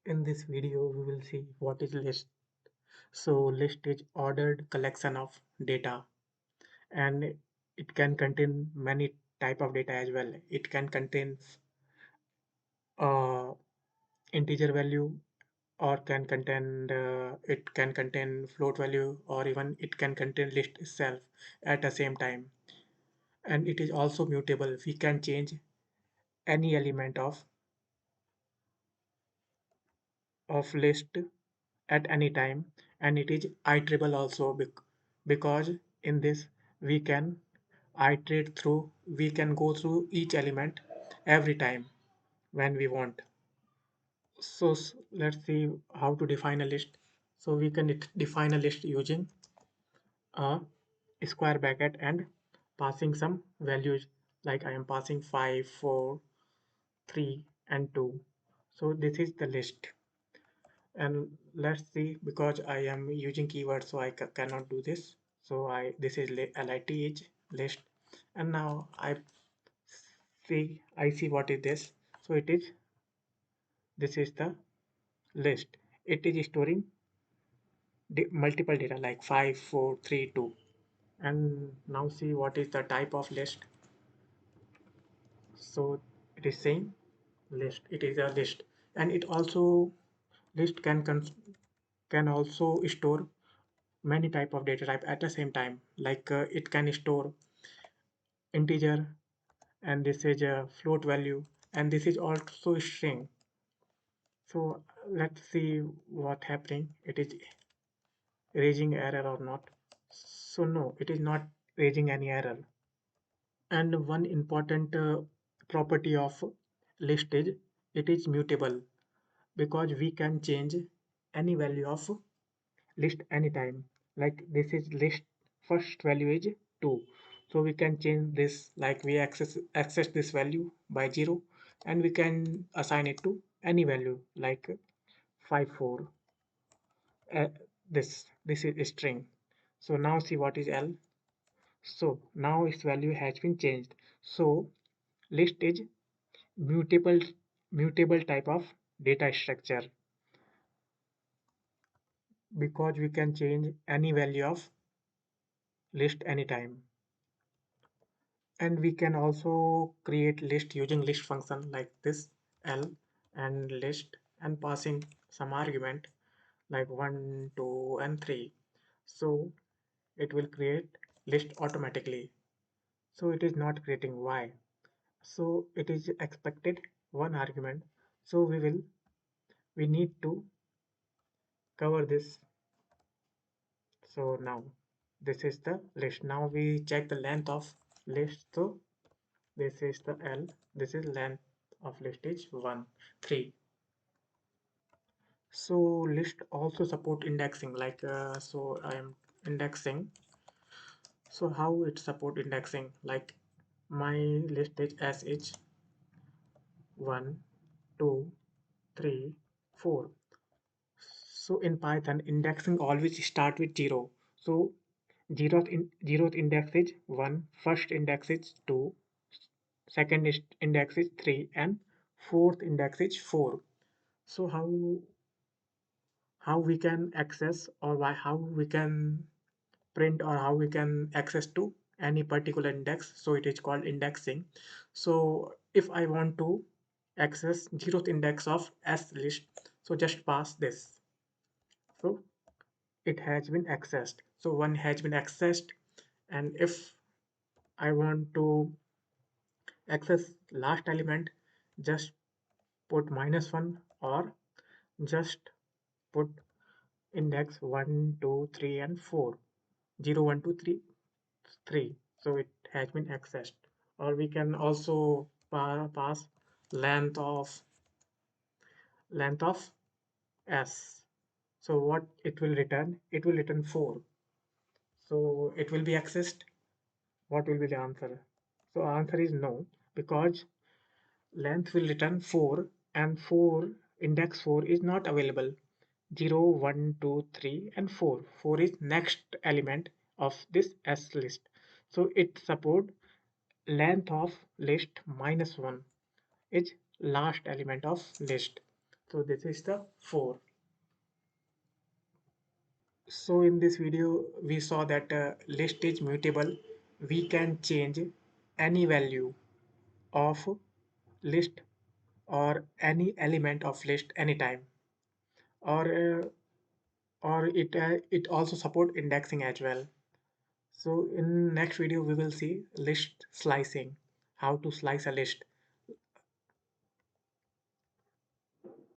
In this video, we will see what is list. So list is ordered collection of data, and it can contain many type of data as well. It can contain uh, integer value, or can contain it can contain float value, or even it can contain list itself at the same time. And it is also mutable. We can change any element of list at any time, and it is iterable also because in this we can we can go through each element every time when we want. So let's see how to define a list. So we can define a list using a square bracket and passing some values, like I am passing 5, 4, 3 and 2. So this is the list. And let's see, because I am using keywords, so I cannot do this. So I this is LIT list, and now I see what is this. So this is the list. It is storing multiple data like 5, 4, 3, 2. And now see what is the type of list. So it is saying list. It is a list, and it also list can also store many type of data type at the same time, like it can store integer, and this is a float value, and this is also string. So let's see what happening. It is raising error or not. So no, it is not raising any error. And one important property of list is it is mutable, because we can change any value of list anytime. Like this is list first value is 2, so we can change this, like we access this value by 0, and we can assign it to any value like 5, 4. uh, this is a string. So now see what is L. So now its value has been changed. So list is mutable mutable type of data structure, because we can change any value of list anytime. And we can also create list using list function like this L and list, and passing some argument like 1, 2 and 3. So it will create list automatically. So it is not creating Y. So it is expected one argument. So we need to cover this. So now this is the list. Now we check the length of list. So this is the L. This is length of list is 1, 3. So list also support indexing, like so I am indexing. So how it support indexing, like my list is sh 1, 2, 3, 4. So in Python, indexing always start with 0. So zeroth index is 1, first index is 2, second index is 3, and fourth index is 4. So how we can access, or how we can print, or how we can access to any particular index? So it is called indexing. So if I want to access 0th index of S list, so just pass this. So it has been accessed. So 1 has been accessed, and if I want to access last element, just put -1, or just put index 1, 2, 3 and 4. 0, 1, 2, 3, 3. So it has been accessed. Or we can also pass length of length of S. So what it will return? It will return 4. So it will be accessed. What will be the answer? So answer is no, because length will return 4, and 4 index 4 is not available. 0, 1, 2, 3 and 4. 4 is next element of this S list. So it support length of list -1 is last element of list. So this is the 4. So in this video, we saw that list is mutable. We can change any value of list or any element of list anytime, or it also support indexing as well. So in next video, we will see list slicing, how to slice a list.